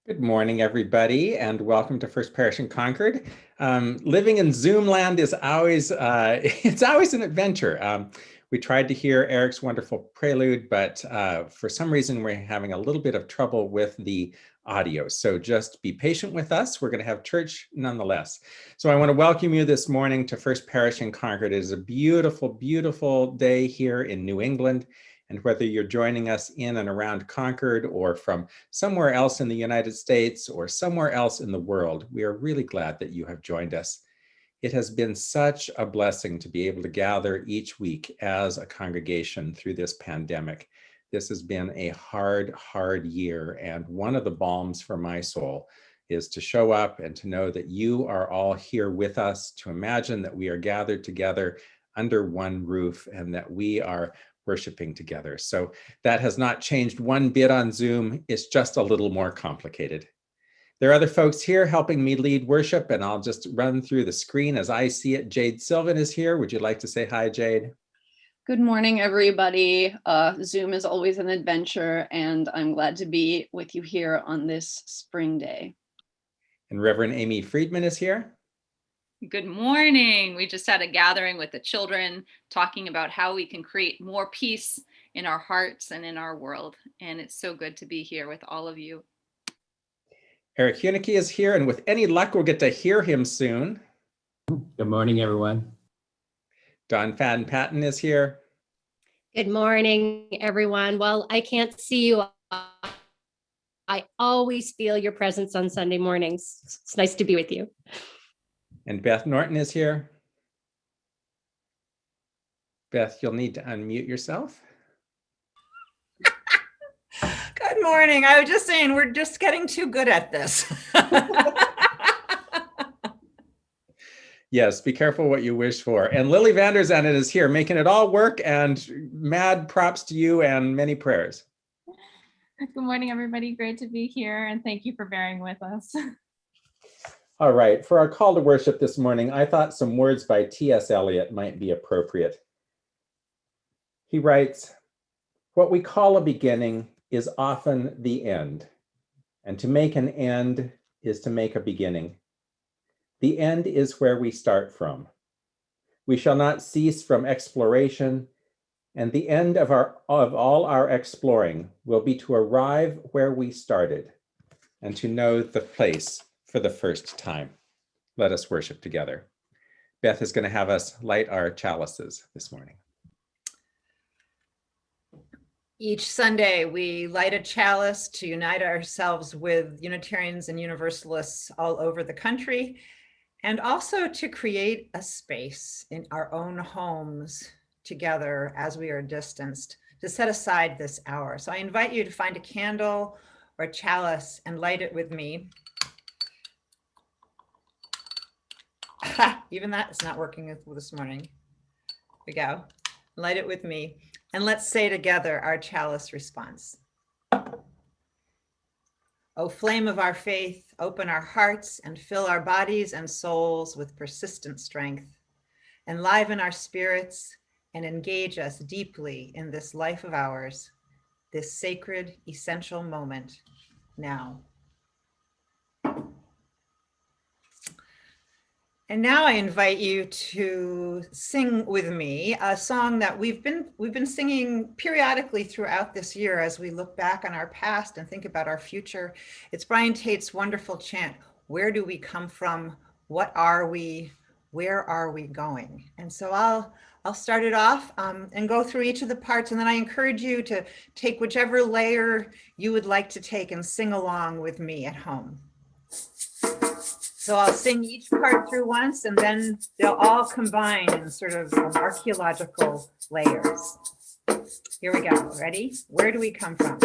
Good morning, everybody, and welcome to First Parish in Concord. Living in Zoom land is always it's always an adventure. We tried to hear Eric's wonderful prelude, but for some reason we're having a little bit of trouble with the audio. So just be patient with us. We're going to have church nonetheless. So I want to welcome you this morning to First Parish in Concord. It is a beautiful, beautiful day here in New England. And whether you're joining us in and around Concord or from somewhere else in the United States or somewhere else in the world, we are really glad that you have joined us. It has been such a blessing to be able to gather each week as a congregation through this pandemic. This has been a hard, hard year, and one of the balms for my soul is to show up and to know that you are all here with us, to imagine that we are gathered together under one roof and that we are worshiping together. So that has not changed one bit on Zoom. It's just a little more complicated. There are other folks here helping me lead worship, and I'll just run through the screen as I see it. Jade Sylvan is here. Would you like to say hi, Jade? Good morning, everybody. Zoom is always an adventure, and I'm glad to be with you here on this spring day. And Reverend Amy Friedman is here. Good morning. We just had a gathering with the children talking about how we can create more peace in our hearts and in our world. And it's so good to be here with all of you. Eric Huneke is here, and with any luck, we'll get to hear him soon. Good morning, everyone. Don Fadden Patton is here. Good morning, everyone. Well, I can't see you. I always feel your presence on Sunday mornings. It's nice to be with you. And Beth Norton is here. Beth, you'll need to unmute yourself. Good morning. I was just saying, we're just getting too good at this. Yes, be careful what you wish for. And Lily Vanderzandt is here, making it all work, and mad props to you and many prayers. Good morning, everybody. Great to be here, and thank you for bearing with us. All right, for our call to worship this morning, I thought some words by T.S. Eliot might be appropriate. He writes, "What we call a beginning is often the end, and to make an end is to make a beginning. The end is where we start from. We shall not cease from exploration, and the end of all our exploring will be to arrive where we started and to know the place for the first time." Let us worship together. Beth is going to have us light our chalices this morning. Each Sunday, we light a chalice to unite ourselves with Unitarians and Universalists all over the country, and also to create a space in our own homes together as we are distanced, to set aside this hour. So I invite you to find a candle or a chalice and light it with me. Even that is not working this morning. Here we go. Light it with me. And let's say together our chalice response. O flame of our faith, open our hearts and fill our bodies and souls with persistent strength. Enliven our spirits and engage us deeply in this life of ours, this sacred, essential moment now. And now I invite you to sing with me a song that we've been singing periodically throughout this year as we look back on our past and think about our future. It's Brian Tate's wonderful chant, "Where do we come from? What are we? Where are we going?" And so I'll start it off and go through each of the parts, and then I encourage you to take whichever layer you would like to take and sing along with me at home. So I'll sing each part through once, and then they'll all combine in sort of archaeological layers. Here we go. Ready? Where do we come from?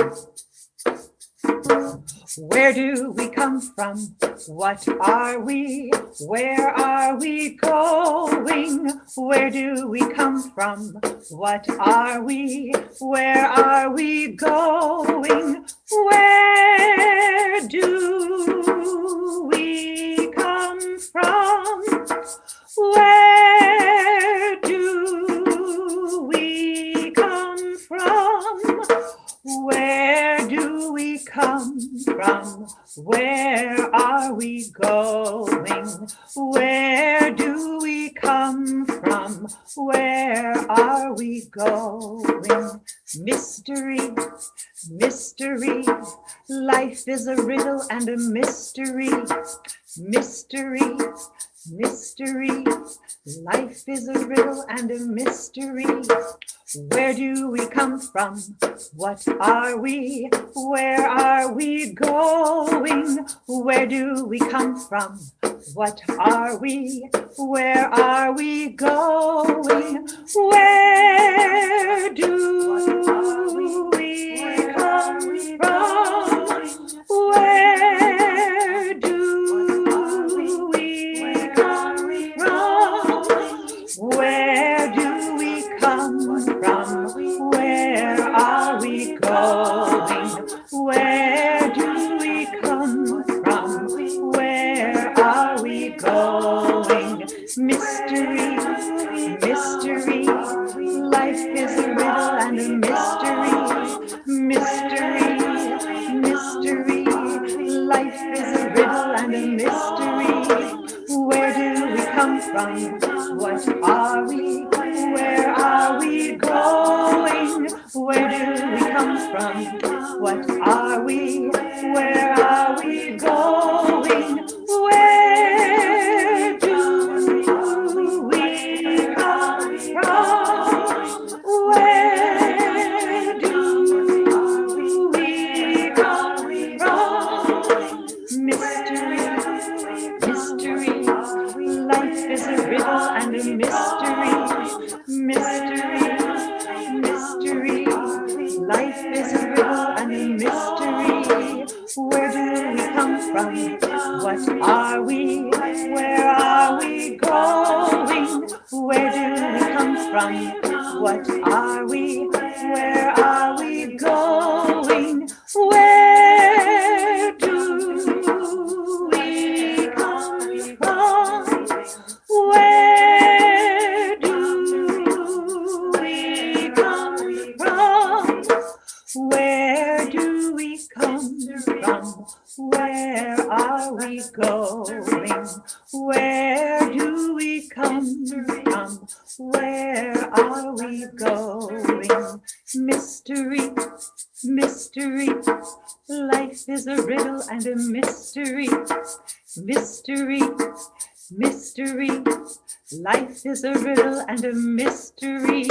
Where do we come from? What are we? Where are we going? Where do we come from? What are we? Where are we going? Where do we come from? Where do we come from? Where do we come from? Where are we going? Where do we come from? Where are we going? Mystery, mystery, life is a riddle and a mystery. Mystery, mystery, life is a riddle and a mystery. Where do we come from? What are we? Where are we going? Where do we come from? What are we? Where are we going? Where do we come from? Where do we come from? Where do we come from? Where are we going? Where do we come from? Where are we going? Mystery, mystery, life is a riddle and a mystery. Mystery, mystery, life is a riddle and a mystery. Where do we come from? What are we? Where are we going? Where do we come from? What are we? Where are we going? Where do we come from? Where do we come from? Mystery, mystery, life is a riddle and a mystery. Mystery, mystery, life is a riddle and a mystery. Where do we come from? What are we? Where are we going? Where do we come from? What are we? Where are we going? Where do we come from? Where do we come from? Where do we come from? Where are we going? Where do we come from? Where are we going? Mystery, mystery, life is a riddle and a mystery. Mystery, mystery, life is a riddle and a mystery.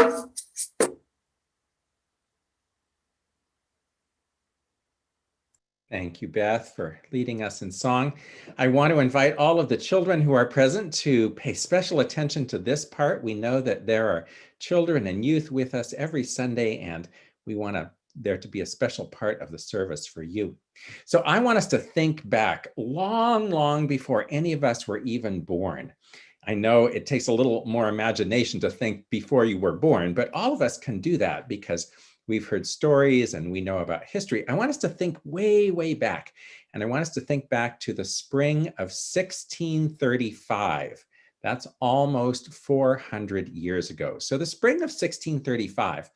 Thank you, Beth, for leading us in song. I want to invite all of the children who are present to pay special attention to this part. We know that there are children and youth with us every Sunday, and we want there to be a special part of the service for you. So I want us to think back long, long before any of us were even born. I know it takes a little more imagination to think before you were born, but all of us can do that because we've heard stories and we know about history. I want us to think way, way back. And I want us to think back to the spring of 1635. That's almost 400 years ago. So the spring of 1635,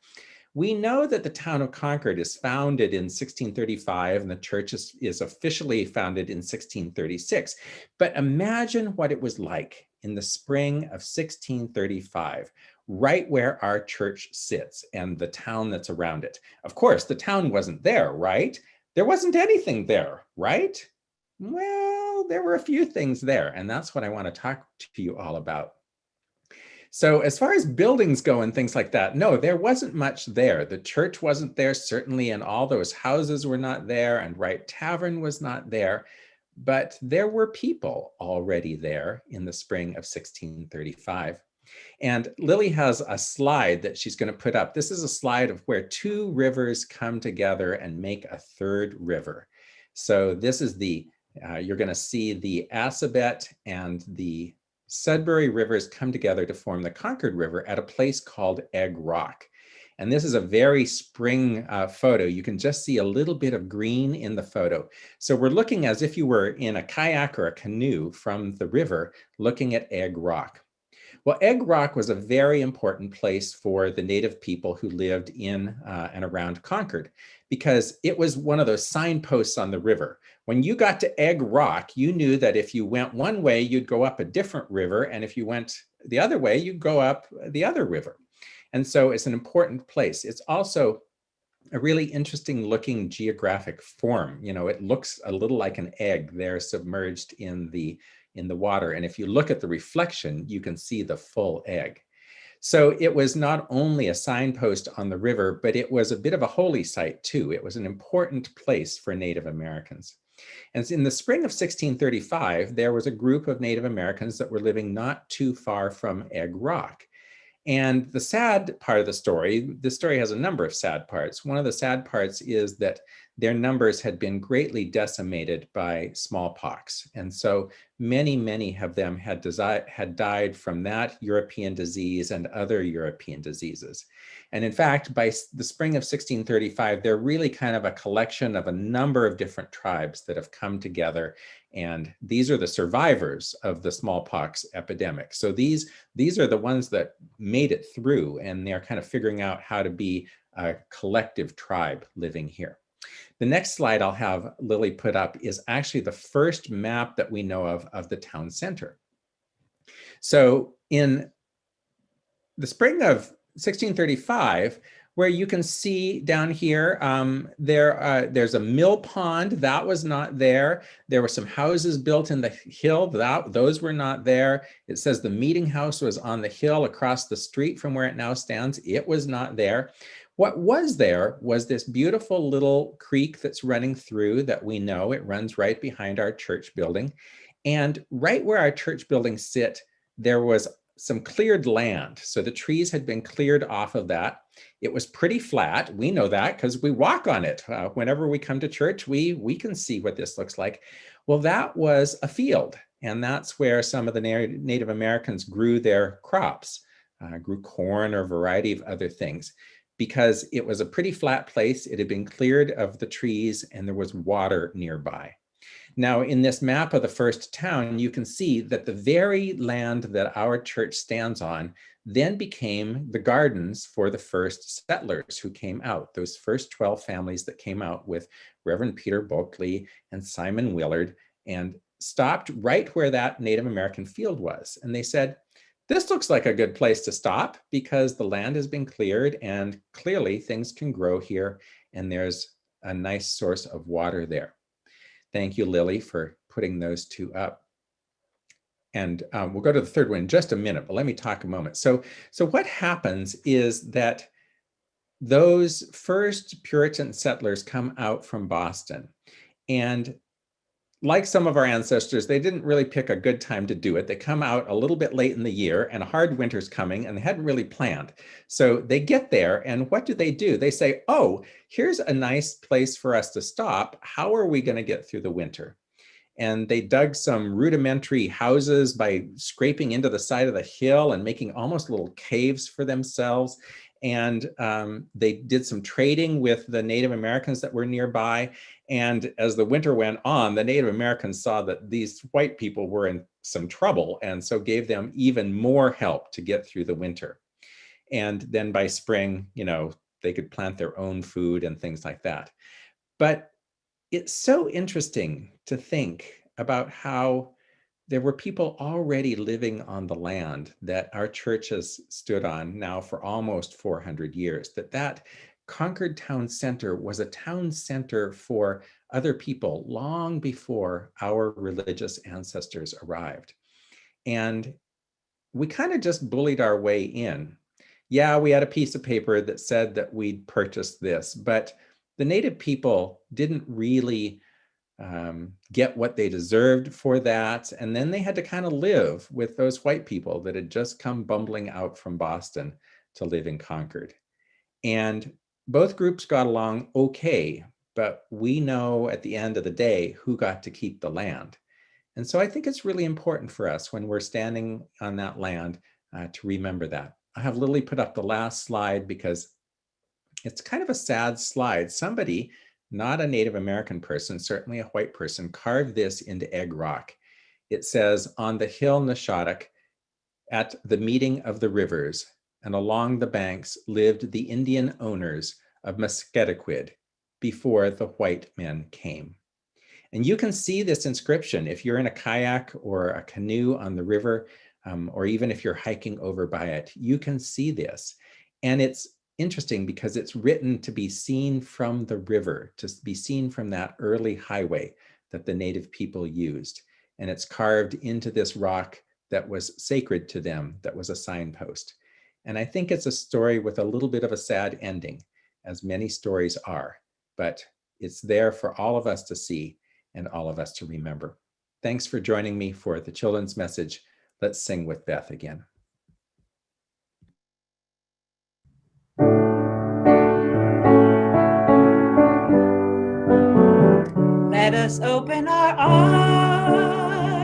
we know that the town of Concord is founded in 1635 and the church is officially founded in 1636. But imagine what it was like in the spring of 1635, right where our church sits and the town that's around it. Of course, the town wasn't there, right? There wasn't anything there, right? Well, there were a few things there, and that's what I want to talk to you all about. So as far as buildings go and things like that, no, there wasn't much there. The church wasn't there, certainly, and all those houses were not there, and Wright Tavern was not there. But there were people already there in the spring of 1635. And Lily has a slide that she's going to put up. This is a slide of where two rivers come together and make a third river. So this is you're going to see the Assabet and the Sudbury rivers come together to form the Concord River at a place called Egg Rock. And this is a very spring photo. You can just see a little bit of green in the photo. So we're looking as if you were in a kayak or a canoe from the river looking at Egg Rock. Well, Egg Rock was a very important place for the native people who lived in and around Concord, because it was one of those signposts on the river When you got to Egg Rock, you knew that if you went one way, you'd go up a different river. And if you went the other way, you'd go up the other river. And so it's an important place. It's also a really interesting looking geographic form. You know, it looks a little like an egg there submerged in the water. And if you look at the reflection, you can see the full egg. So it was not only a signpost on the river, but it was a bit of a holy site too. It was an important place for Native Americans. And in the spring of 1635, there was a group of Native Americans that were living not too far from Egg Rock. And the sad part of the story has a number of sad parts. One of the sad parts is that their numbers had been greatly decimated by smallpox. And so many of them had died from that European disease and other European diseases. And in fact, by the spring of 1635, they're really kind of a collection of a number of different tribes that have come together. And these are the survivors of the smallpox epidemic. So these are the ones that made it through, and they're kind of figuring out how to be a collective tribe living here. The next slide I'll have Lily put up is actually the first map that we know of the town center. So in the spring of 1635, where you can see down here, there's a mill pond that was not there. There were some houses built in the hill, those were not there. It says the meeting house was on the hill across the street from where it now stands. It was not there. What was there was this beautiful little creek that's running through that we know. It runs right behind our church building. And right where our church buildings sit, there was some cleared land. So the trees had been cleared off of that. It was pretty flat. We know that because we walk on it. Whenever we come to church, we can see what this looks like. Well, that was a field. And that's where some of the Native Americans grew their crops, grew corn or a variety of other things, because it was a pretty flat place. It had been cleared of the trees and there was water nearby. Now, in this map of the first town, you can see that the very land that our church stands on then became the gardens for the first settlers who came out, those first 12 families that came out with Reverend Peter Bulkley and Simon Willard, and stopped right where that Native American field was. And they said, this looks like a good place to stop because the land has been cleared and clearly things can grow here and there's a nice source of water there. Thank you, Lily, for putting those two up. And we'll go to the third one in just a minute, but let me talk a moment. So what happens is that those first Puritan settlers come out from Boston, and like some of our ancestors, they didn't really pick a good time to do it. They come out a little bit late in the year and a hard winter's coming and they hadn't really planned. So they get there and what do? They say, oh, here's a nice place for us to stop. How are we going to get through the winter? And they dug some rudimentary houses by scraping into the side of the hill and making almost little caves for themselves. And they did some trading with the Native Americans that were nearby. And as the winter went on, the Native Americans saw that these white people were in some trouble and so gave them even more help to get through the winter. And then by spring, you know, they could plant their own food and things like that. But it's so interesting to think about how there were people already living on the land that our church has stood on now for almost 400 years, that Concord Town Center was a town center for other people long before our religious ancestors arrived. And we kind of just bullied our way in. Yeah, we had a piece of paper that said that we'd purchased this, but the Native people didn't really get what they deserved for that. And then they had to kind of live with those white people that had just come bumbling out from Boston to live in Concord. And both groups got along okay, but we know at the end of the day who got to keep the land. And so I think it's really important for us when we're standing on that land to remember that. I have Lily put up the last slide because it's kind of a sad slide. Somebody, not a Native American person, certainly a white person, carved this into Egg Rock. It says, on the hill Neshottuk, at the meeting of the rivers, and along the banks lived the Indian owners of Musketaquid before the white men came. And you can see this inscription if you're in a kayak or a canoe on the river, or even if you're hiking over by it, you can see this. And it's interesting because it's written to be seen from the river, to be seen from that early highway that the native people used. And it's carved into this rock that was sacred to them, that was a signpost. And I think it's a story with a little bit of a sad ending, as many stories are, but it's there for all of us to see and all of us to remember. Thanks for joining me for the children's message. Let's sing with Beth again. Let us open our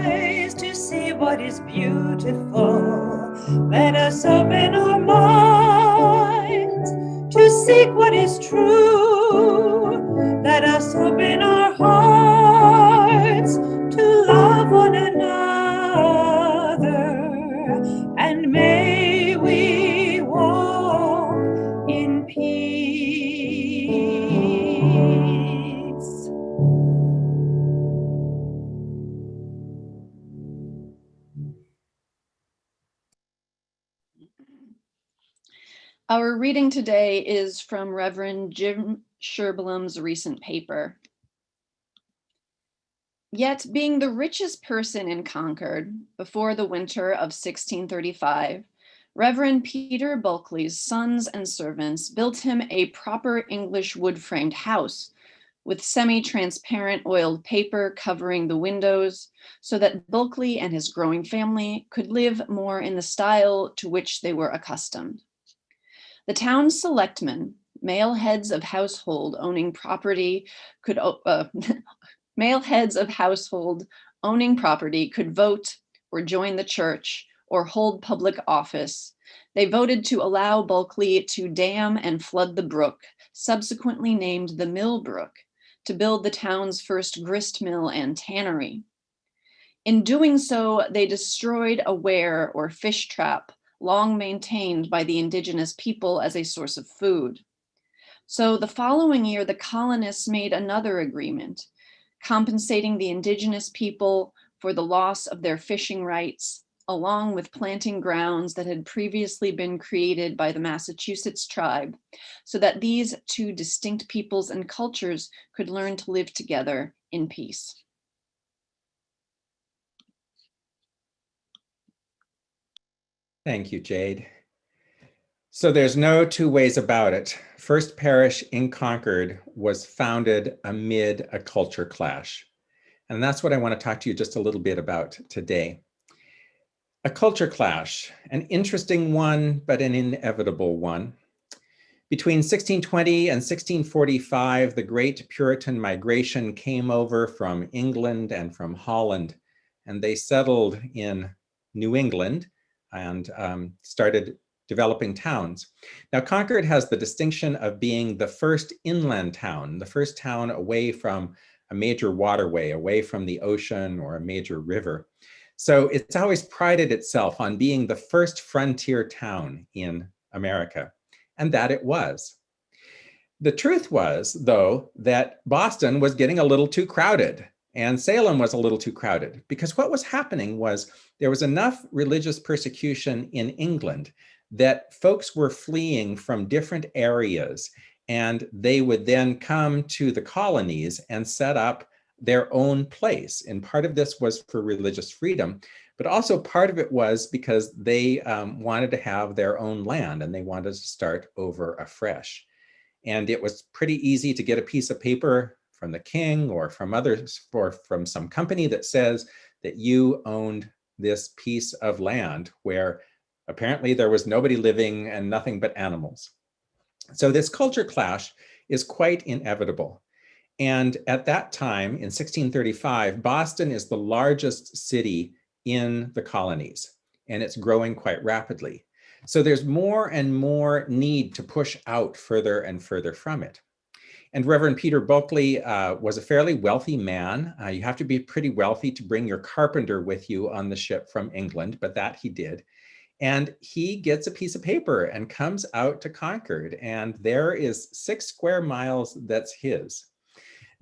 eyes to see what is beautiful. Let us open our minds to seek what is true. Let us open our hearts to love one another, and may we walk in peace. Our reading today is from Reverend Jim Sherblum's recent paper. Yet, being the richest person in Concord before the winter of 1635, Reverend Peter Bulkeley's sons and servants built him a proper English wood-framed house with semi-transparent oiled paper covering the windows so that Bulkeley and his growing family could live more in the style to which they were accustomed. The town's selectmen, male heads of household owning property could male heads of household owning property could vote or join the church or hold public office. They voted to allow Bulkeley to dam and flood the brook, subsequently named the Mill Brook, to build the town's first grist mill and tannery. In doing so, they destroyed a ware or fish trap long maintained by the indigenous people as a source of food. So the following year, the colonists made another agreement, compensating the indigenous people for the loss of their fishing rights, along with planting grounds that had previously been created by the Massachusetts tribe, so that these two distinct peoples and cultures could learn to live together in peace. Thank you, Jade. So there's no two ways about it. First Parish in Concord was founded amid a culture clash. And that's what I want to talk to you just a little bit about today. A culture clash, an interesting one, but an inevitable one. Between 1620 and 1645, the Great Puritan Migration came over from England and from Holland, and they settled in New England and started developing towns. Now, Concord has the distinction of being the first inland town, the first town away from a major waterway, away from the ocean or a major river. So it's always prided itself on being the first frontier town in America, and that it was. The truth was, though, that Boston was getting a little too crowded and Salem was a little too crowded, because what was happening was there was enough religious persecution in England that folks were fleeing from different areas, and they would then come to the colonies and set up their own place. And part of this was for religious freedom, but also part of it was because they wanted to have their own land and they wanted to start over afresh. And it was pretty easy to get a piece of paper from the king or from others, or from some company that says that you owned this piece of land where apparently there was nobody living and nothing but animals. So this culture clash is quite inevitable. And at that time, in 1635, Boston is the largest city in the colonies, and it's growing quite rapidly. So there's more and more need to push out further and further from it. And Reverend Peter Bulkeley was a fairly wealthy man. You have to be pretty wealthy to bring your carpenter with you on the ship from England, but that he did. And he gets a piece of paper and comes out to Concord, and there is 6 square miles that's his.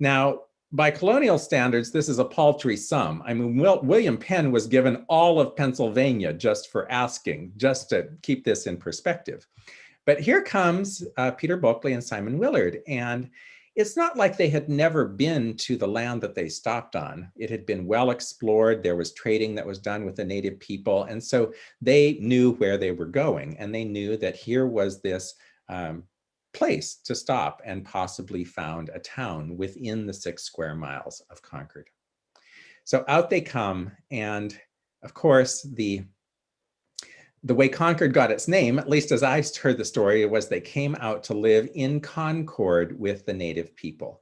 Now, by colonial standards, this is a paltry sum. I mean, William Penn was given all of Pennsylvania just for asking, just to keep this in perspective. But here comes Peter Bulkeley and Simon Willard, and it's not like they had never been to the land that they stopped on. It had been well explored. There was trading that was done with the native people. And so they knew where they were going, and they knew that here was this place to stop and possibly found a town within the 6 square miles of Concord. So out they come, and of course, the way Concord got its name, at least as I heard the story, was they came out to live in concord with the native people.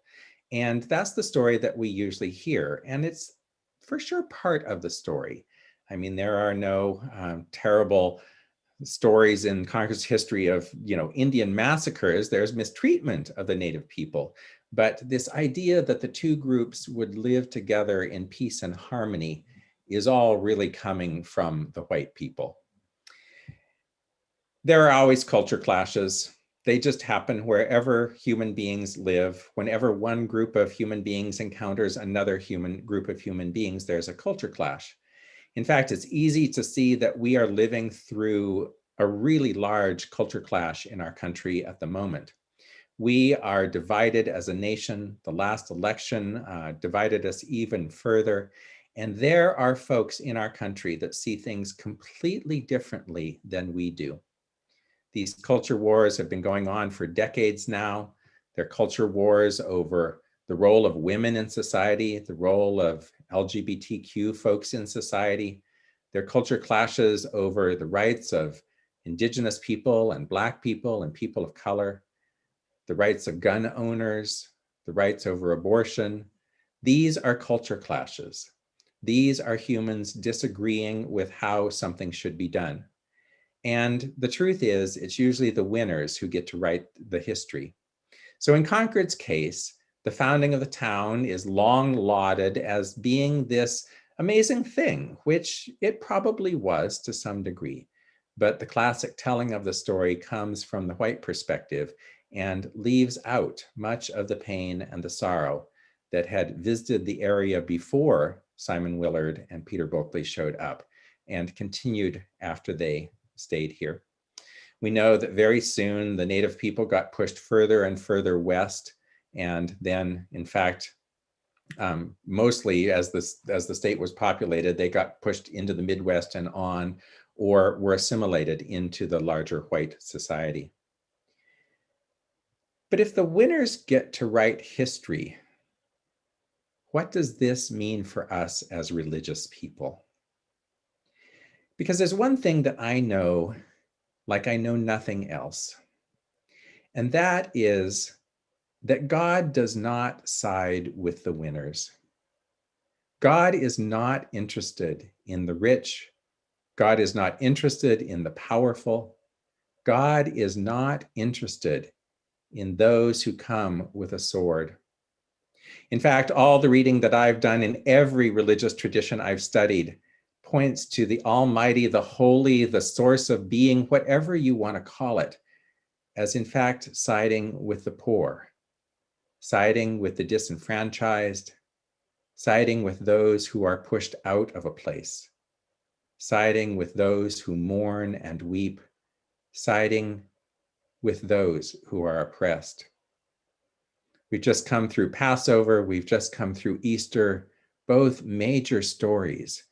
And that's the story that we usually hear. And it's for sure part of the story. I mean, there are no terrible stories in Concord's history of, Indian massacres. There's mistreatment of the native people. But this idea that the two groups would live together in peace and harmony is all really coming from the white people. There are always culture clashes. They just happen wherever human beings live. Whenever one group of human beings encounters another group of human beings, there's a culture clash. In fact, it's easy to see that we are living through a really large culture clash in our country at the moment. We are divided as a nation. The last election divided us even further. And there are folks in our country that see things completely differently than we do. These culture wars have been going on for decades now. They're culture wars over the role of women in society, the role of LGBTQ folks in society. They're culture clashes over the rights of Indigenous people and Black people and people of color, the rights of gun owners, the rights over abortion. These are culture clashes. These are humans disagreeing with how something should be done. And the truth is, it's usually the winners who get to write the history. So in Concord's case, the founding of the town is long lauded as being this amazing thing, which it probably was to some degree. But the classic telling of the story comes from the white perspective and leaves out much of the pain and the sorrow that had visited the area before Simon Willard and Peter Bulkeley showed up and continued after they stayed here. We know that very soon the native people got pushed further and further west, and then, in fact, mostly as the state was populated, they got pushed into the Midwest and on, or were assimilated into the larger white society. But if the winners get to write history, what does this mean for us as religious people? Because there's one thing that I know, like I know nothing else, and that is that God does not side with the winners. God is not interested in the rich. God is not interested in the powerful. God is not interested in those who come with a sword. In fact, all the reading that I've done in every religious tradition I've studied points to the Almighty, the Holy, the source of being, whatever you want to call it, as in fact siding with the poor, siding with the disenfranchised, siding with those who are pushed out of a place, siding with those who mourn and weep, siding with those who are oppressed. We've just come through Passover, we've just come through Easter, both major stories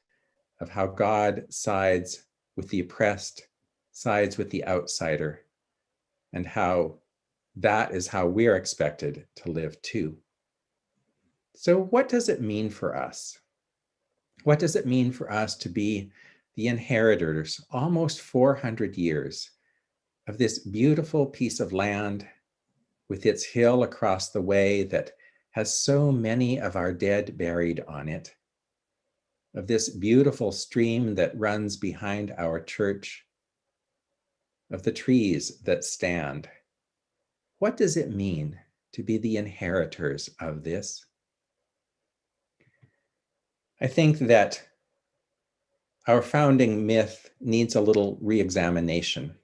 of how God sides with the oppressed, sides with the outsider, and how that is how we are expected to live too. So what does it mean for us? What does it mean for us to be the inheritors, almost 400 years, of this beautiful piece of land with its hill across the way that has so many of our dead buried on it, of this beautiful stream that runs behind our church, of the trees that stand? What does it mean to be the inheritors of this? I think that our founding myth needs a little re-examination,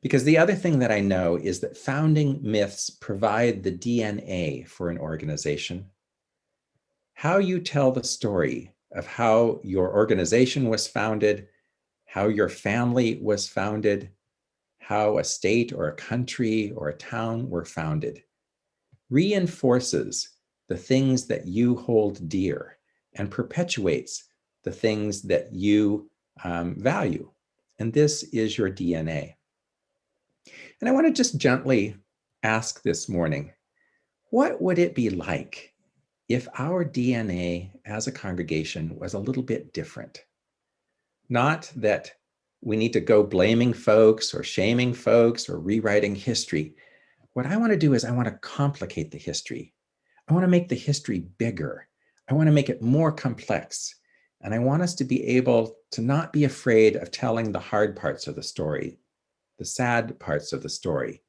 because the other thing that I know is that founding myths provide the DNA for an organization. how you tell the story of how your organization was founded, how your family was founded, how a state or a country or a town were founded, reinforces the things that you hold dear and perpetuates the things that you value. And this is your DNA. And I want to just gently ask this morning, what would it be like if our DNA as a congregation was a little bit different? Not that we need to go blaming folks or shaming folks or rewriting history. What I want to do is I want to complicate the history. I want to make the history bigger. I want to make it more complex. And I want us to be able to not be afraid of telling the hard parts of the story, the sad parts of the story,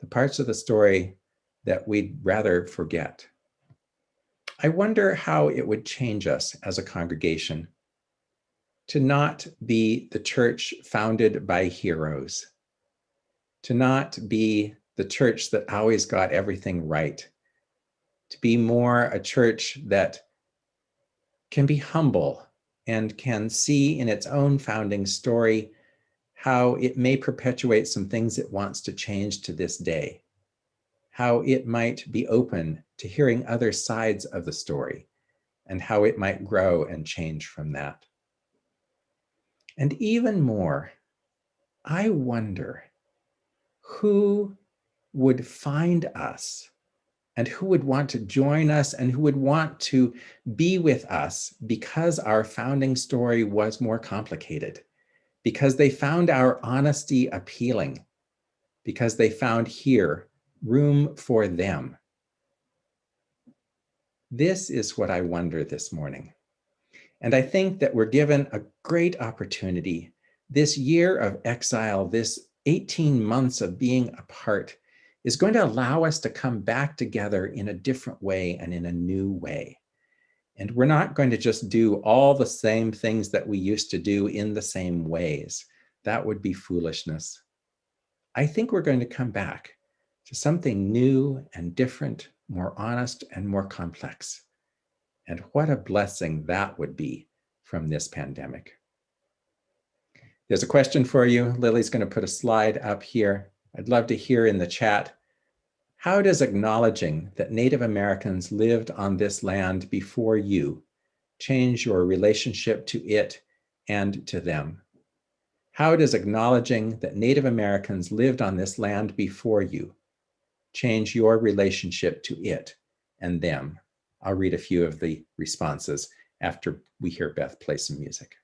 the parts of the story that we'd rather forget. I wonder how it would change us as a congregation to not be the church founded by heroes, to not be the church that always got everything right, to be more a church that can be humble and can see in its own founding story how it may perpetuate some things it wants to change to this day, how it might be open to hearing other sides of the story, and how it might grow and change from that. And even more, I wonder who would find us and who would want to join us and who would want to be with us because our founding story was more complicated, because they found our honesty appealing, because they found here room for them. This is what I wonder this morning. And I think that we're given a great opportunity. This year of exile, this 18 months of being apart, is going to allow us to come back together in a different way and in a new way. And we're not going to just do all the same things that we used to do in the same ways. That would be foolishness. I think we're going to come back to something new and different, more honest and more complex. And what a blessing that would be from this pandemic. There's a question for you. Lily's going to put a slide up here. I'd love to hear in the chat, how does acknowledging that Native Americans lived on this land before you change your relationship to it and to them? How does acknowledging that Native Americans lived on this land before you change your relationship to it and them? I'll read a few of the responses after we hear Beth play some music.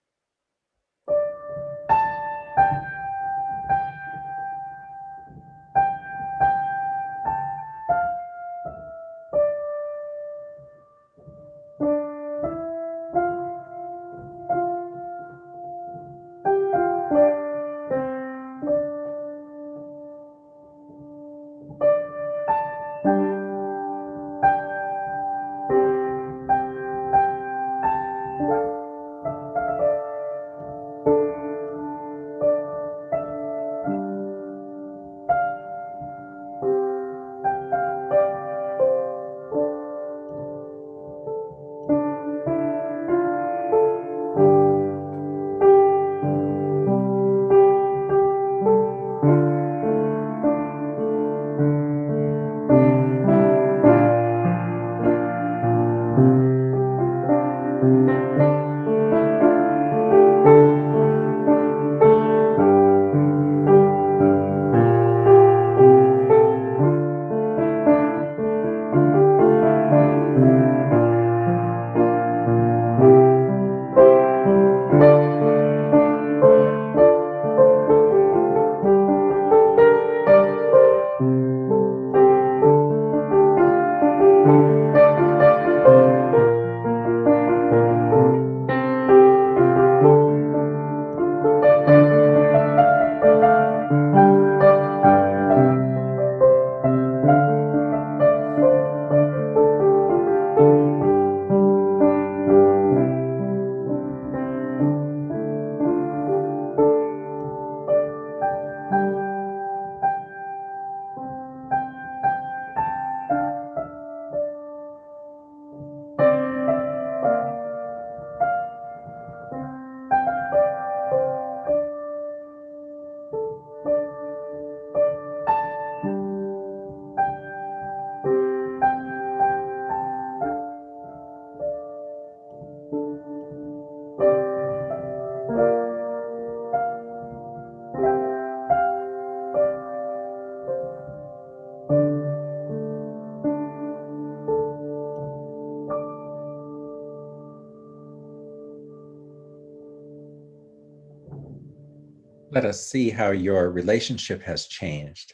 Let us see how your relationship has changed.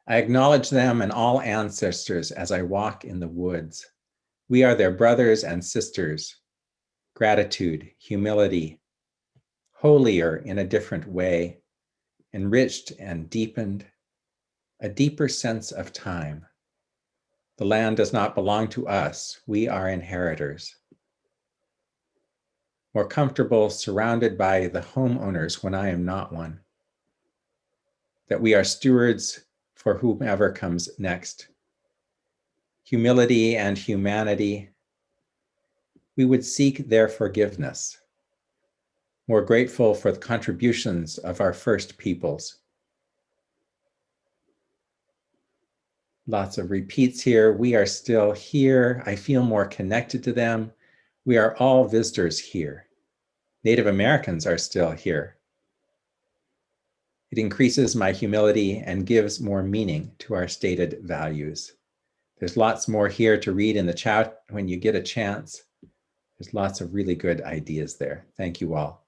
I acknowledge them and all ancestors as I walk in the woods. We are their brothers and sisters. Gratitude, humility, holier in a different way, enriched and deepened, a deeper sense of time. The land does not belong to us. We are inheritors. More comfortable surrounded by the homeowners when I am not one. That we are stewards for whomever comes next. Humility and humanity. We would seek their forgiveness. More grateful for the contributions of our first peoples. Lots of repeats here. We are still here. I feel more connected to them. We are all visitors here. Native Americans are still here. It increases my humility and gives more meaning to our stated values. There's lots more here to read in the chat when you get a chance. There's lots of really good ideas there. Thank you all.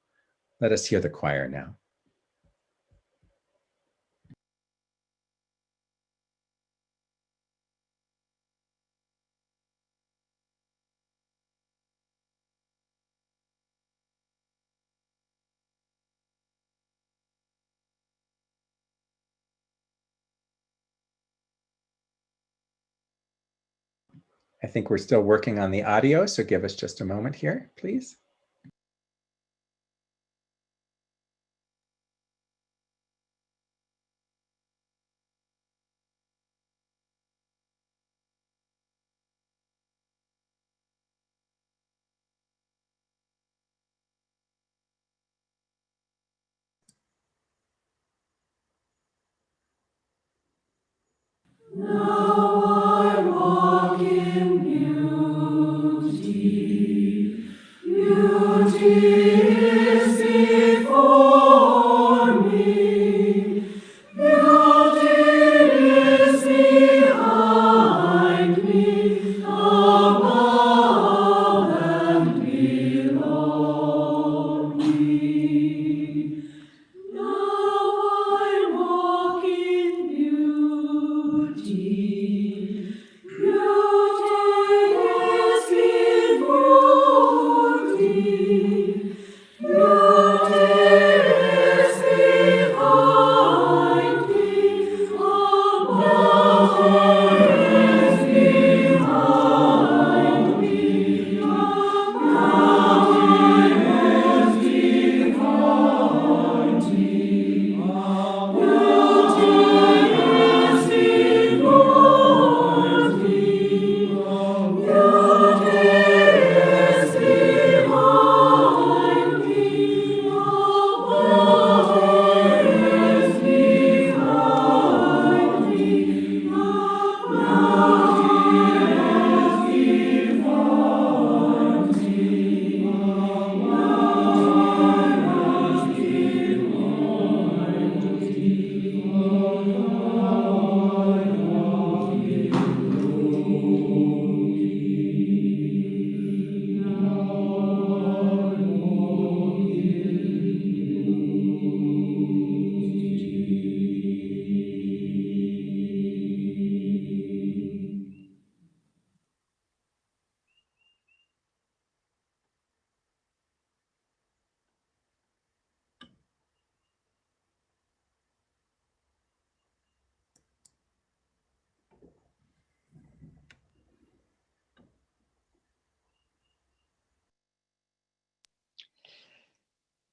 Let us hear the choir now. I think we're still working on the audio, so give us just a moment here, please.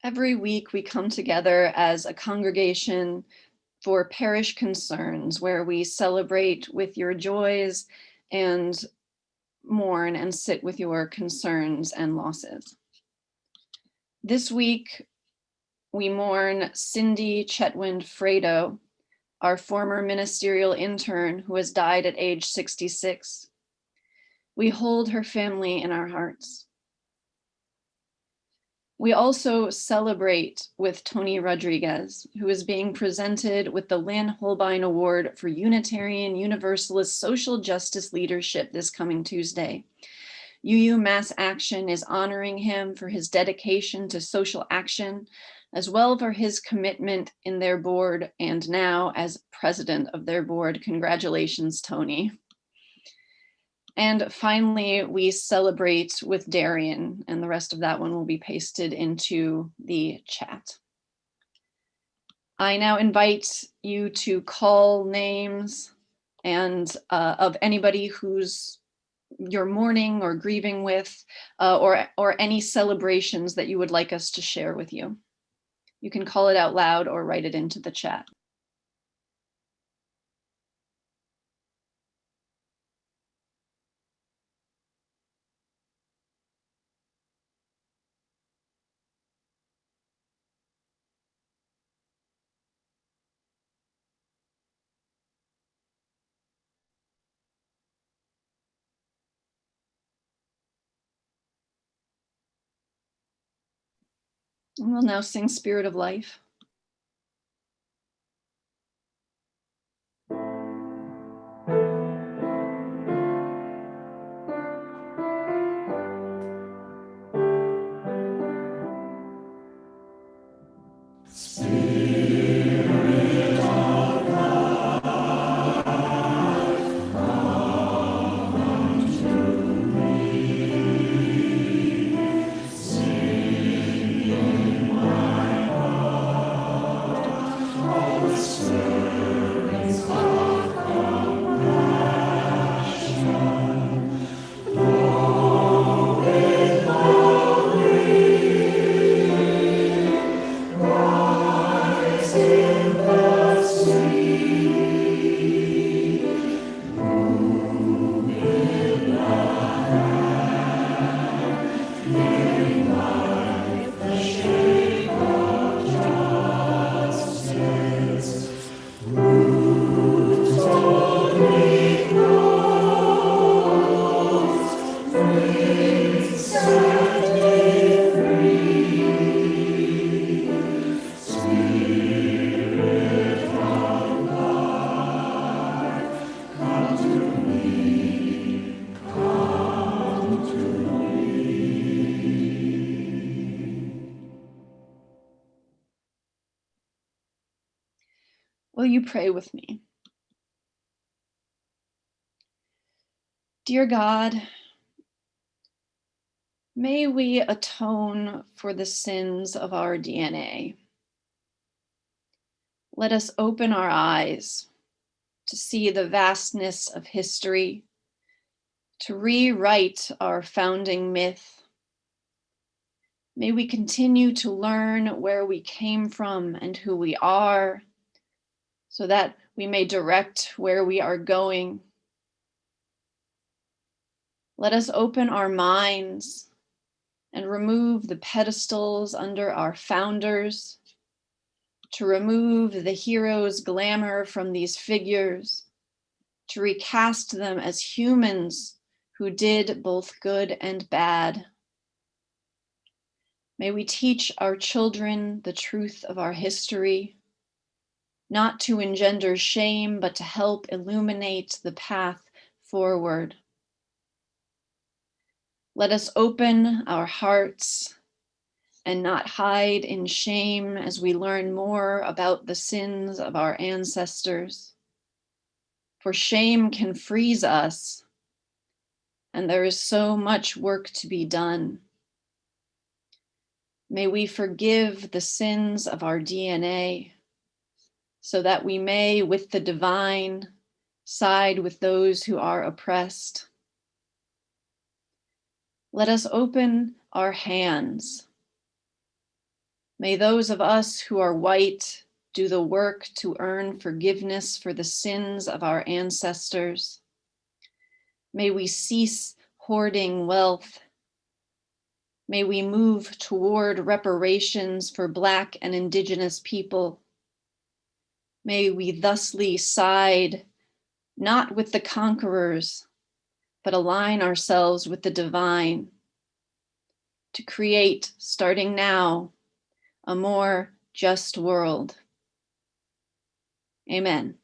Every week we come together as a congregation for parish concerns, where we celebrate with your joys and mourn and sit with your concerns and losses. This week, we mourn Cindy Chetwynd Fredo, our former ministerial intern who has died at age 66. We hold her family in our hearts. We also celebrate with Tony Rodriguez, who is being presented with the Lynn Holbein Award for Unitarian Universalist Social Justice Leadership this coming Tuesday. UU Mass Action is honoring him for his dedication to social action, as well for his commitment in their board and now as president of their board. Congratulations, Tony. And finally, we celebrate with Darian, and the rest of that one will be pasted into the chat. I now invite you to call names and of anybody who's you're mourning or grieving with, or any celebrations that you would like us to share with you. You can call it out loud or write it into the chat. And we'll now sing Spirit of Life. Will you pray with me? Dear God, may we atone for the sins of our DNA. Let us open our eyes to see the vastness of history, to rewrite our founding myth. May we continue to learn where we came from and who we are, so that we may direct where we are going. Let us open our minds and remove the pedestals under our founders, to remove the hero's glamour from these figures, to recast them as humans who did both good and bad. May we teach our children the truth of our history, not to engender shame, but to help illuminate the path forward. Let us open our hearts and not hide in shame as we learn more about the sins of our ancestors. For shame can freeze us, and there is so much work to be done. May we forgive the sins of our DNA, so that we may, with the divine, side with those who are oppressed. Let us open our hands. May those of us who are white do the work to earn forgiveness for the sins of our ancestors. May we cease hoarding wealth. May we move toward reparations for Black and Indigenous people. May we thusly side not with the conquerors, but align ourselves with the divine to create, starting now, a more just world. Amen.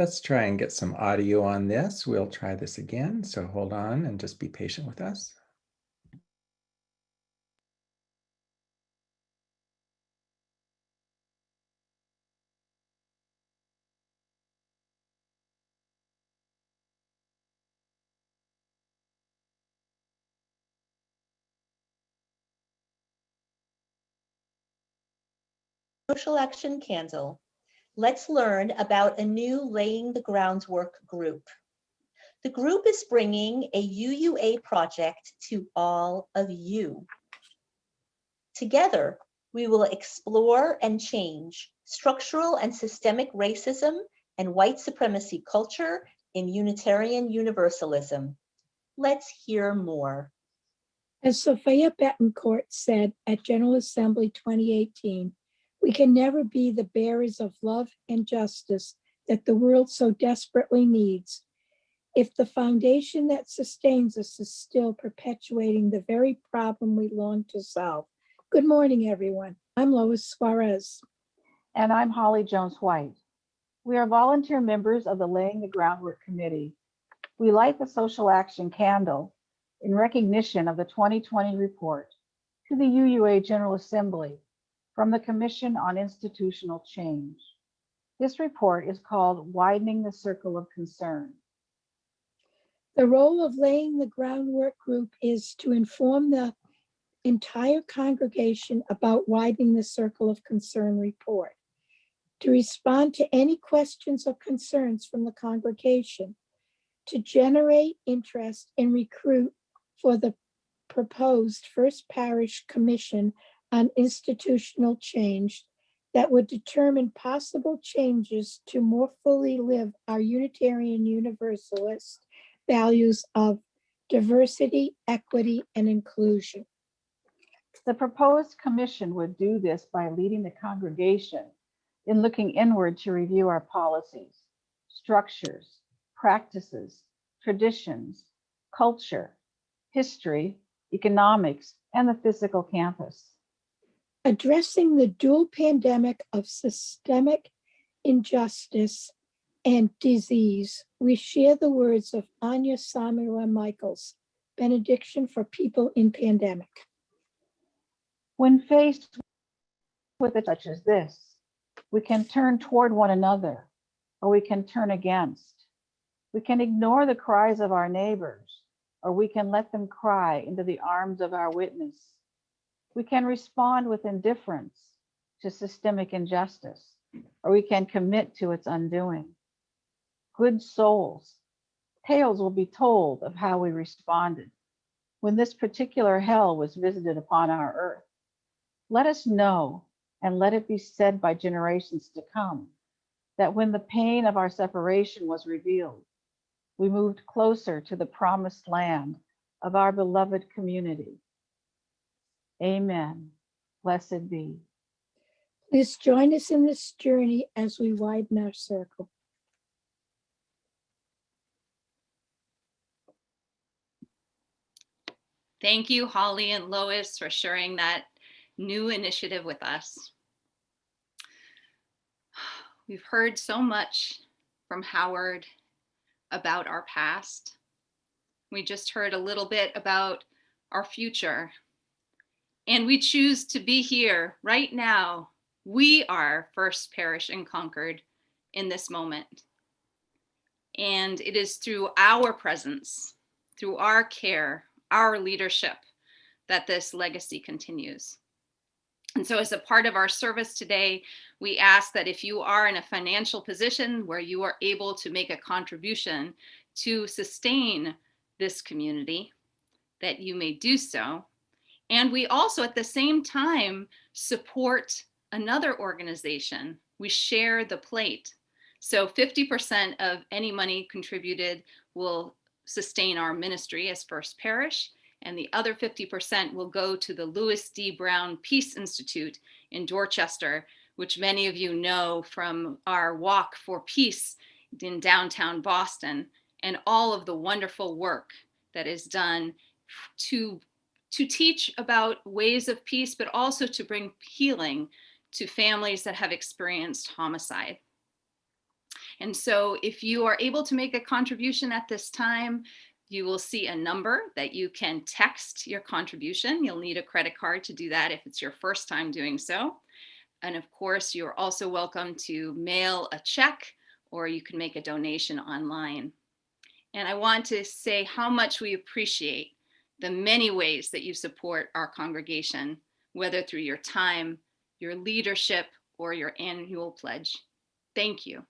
Let's try and get some audio on this. We'll try this again. So hold on and just be patient with us. Social Action Candle. Let's learn about a new Laying the Groundwork group. The group is bringing a UUA project to all of you. Together, we will explore and change structural and systemic racism and white supremacy culture in Unitarian Universalism. Let's hear more. As Sophia Betancourt said at General Assembly 2018, we can never be the bearers of love and justice that the world so desperately needs if the foundation that sustains us is still perpetuating the very problem we long to solve. Good morning, everyone. I'm Lois Suarez. And I'm Holly Jones-White. We are volunteer members of the Laying the Groundwork Committee. We light the Social Action Candle in recognition of the 2020 report to the UUA General Assembly from the Commission on Institutional Change. This report is called Widening the Circle of Concern. The role of Laying the Groundwork group is to inform the entire congregation about Widening the Circle of Concern report, to respond to any questions or concerns from the congregation, to generate interest and recruit for the proposed First Parish Commission on Institutional Change that would determine possible changes to more fully live our Unitarian Universalist values of diversity, equity, and inclusion. The proposed commission would do this by leading the congregation in looking inward to review our policies, structures, practices, traditions, culture, history, economics, and the physical campus. Addressing the dual pandemic of systemic injustice and disease, we share the words of Anya Samuel Michaels, Benediction for People in Pandemic. When faced with such as this, we can turn toward one another, or we can turn against. We can ignore the cries of our neighbors, or we can let them cry into the arms of our witness. We can respond with indifference to systemic injustice, or we can commit to its undoing. Good souls, tales will be told of how we responded when this particular hell was visited upon our earth. Let us know, and let it be said by generations to come, that when the pain of our separation was revealed, we moved closer to the promised land of our beloved community. Amen. Blessed be. Please join us in this journey as we widen our circle. Thank you, Holly and Lois, for sharing that new initiative with us. We've heard so much from Howard about our past. We just heard a little bit about our future. And we choose to be here right now. We are First Parish in Concord in this moment. And it is through our presence, through our care, our leadership, that this legacy continues. And so as a part of our service today, we ask that if you are in a financial position where you are able to make a contribution to sustain this community, that you may do so. And we also at the same time support another organization. We share the plate. So 50% of any money contributed will sustain our ministry as First Parish, and the other 50% will go to the Louis D. Brown Peace Institute in Dorchester, which many of you know from our Walk for Peace in downtown Boston, and all of the wonderful work that is done to teach about ways of peace, but also to bring healing to families that have experienced homicide. And so if you are able to make a contribution at this time, you will see a number that you can text your contribution. You'll need a credit card to do that if it's your first time doing so. And of course, you're also welcome to mail a check, or you can make a donation online. And I want to say how much we appreciate the many ways that you support our congregation, whether through your time, your leadership, or your annual pledge. Thank you.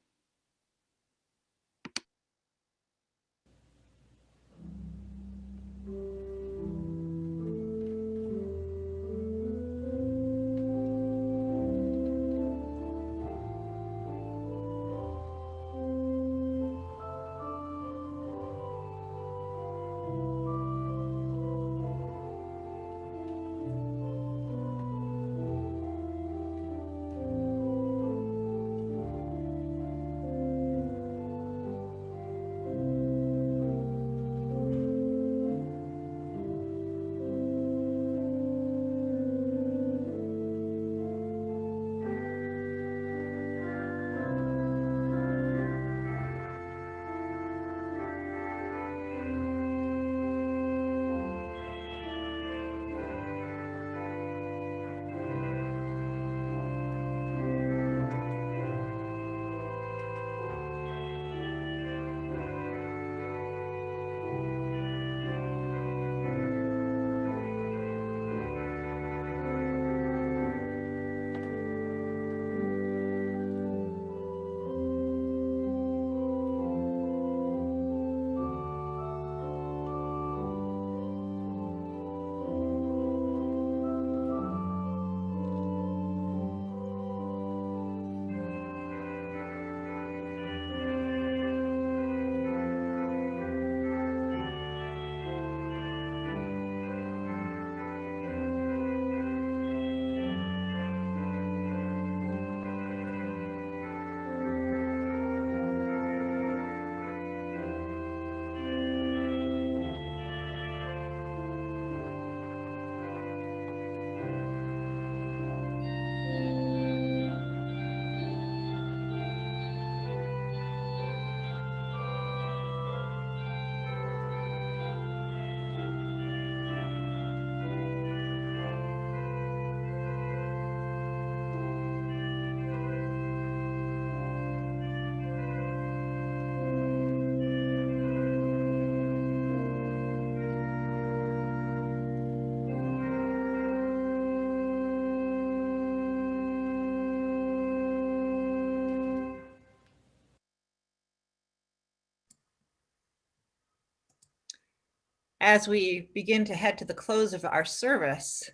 As we begin to head to the close of our service,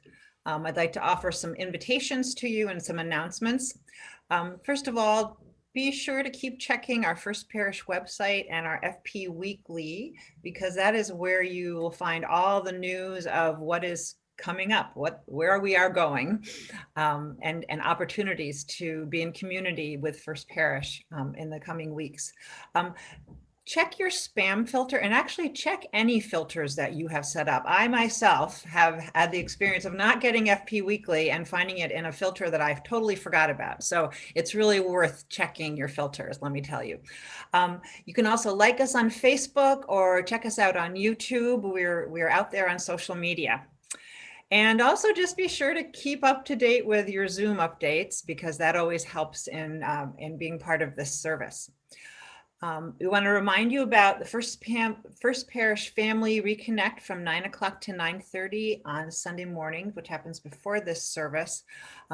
I'd like to offer some invitations to you and some announcements. First of all, be sure to keep checking our First Parish website and our FP Weekly, because that is where you will find all the news of what is coming up, where we are going, and opportunities to be in community with First Parish in the coming weeks. Check your spam filter, and actually check any filters that you have set up. I myself have had the experience of not getting FP Weekly and finding it in a filter that I've totally forgot about. So it's really worth checking your filters, let me tell you. You can also like us on Facebook or check us out on YouTube. We're out there on social media. And also just be sure to keep up to date with your Zoom updates, because that always helps in being part of this service. We want to remind you about the First Parish Family Reconnect from 9 o'clock to 9:30 on Sunday morning, which happens before this service.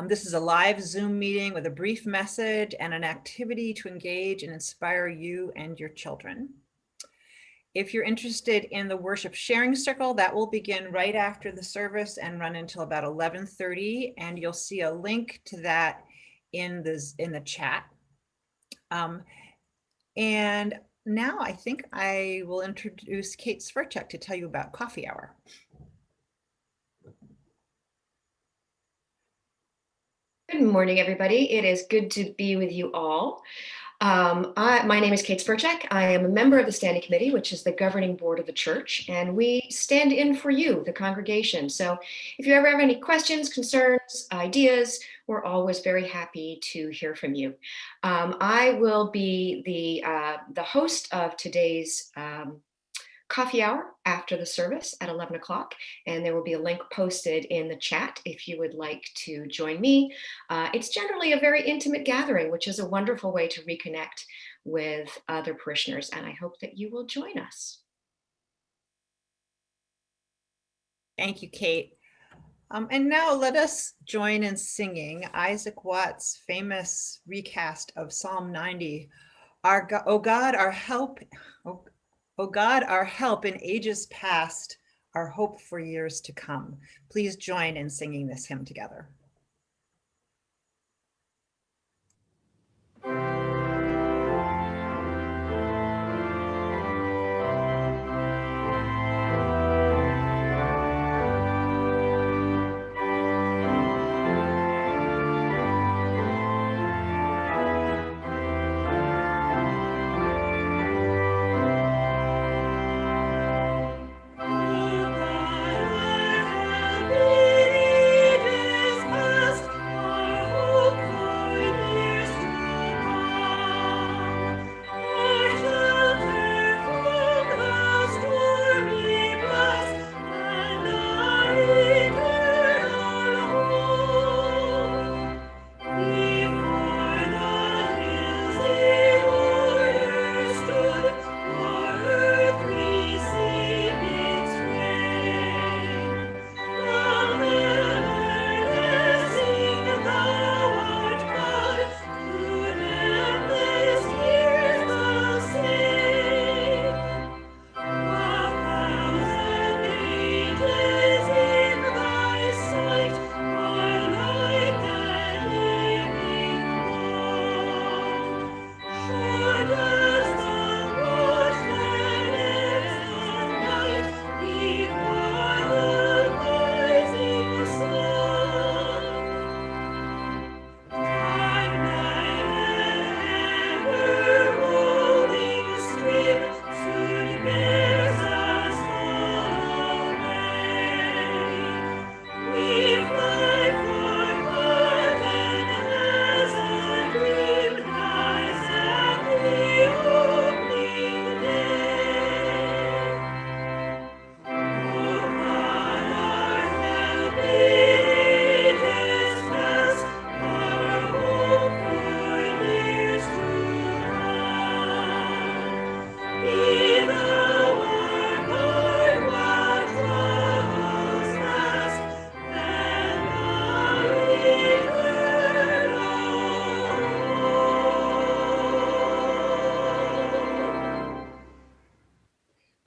This is a live Zoom meeting with a brief message and an activity to engage and inspire you and your children. If you're interested in the worship sharing circle, that will begin right after the service and run until about 11:30, and you'll see a link to that in the chat. And now I think I will introduce Kate Sverchek to tell you about Coffee Hour. Good morning, everybody. It is good to be with you all. My name is Kate Spurchak. I am a member of the Standing Committee, which is the governing board of the church, and we stand in for you, the congregation. So if you ever have any questions, concerns, ideas, we're always very happy to hear from you. I will be the host of today's coffee hour after the service at 11 o'clock, and there will be a link posted in the chat if you would like to join me. It's generally a very intimate gathering, which is a wonderful way to reconnect with other parishioners, and I hope that you will join us. Thank you, Kate. And now let us join in singing Isaac Watts' famous recast of Psalm 90. O God, our help, O God, our help in ages past, our hope for years to come. Please join in singing this hymn together.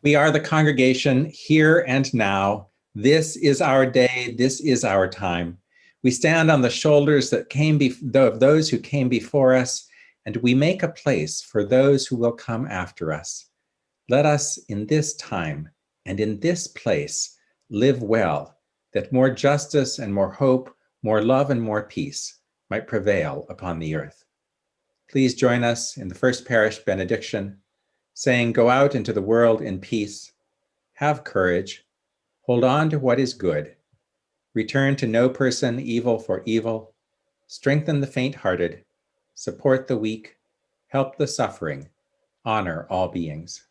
We are the congregation here and now. This is our day. This is our time. We stand on the shoulders of those who came before us, and we make a place for those who will come after us. Let us in this time and in this place live well, that more justice and more hope, more love and more peace might prevail upon the earth. Please join us in the First Parish benediction, saying, "Go out into the world in peace, have courage, hold on to what is good, return to no person evil for evil, strengthen the faint-hearted, support the weak, help the suffering, honor all beings."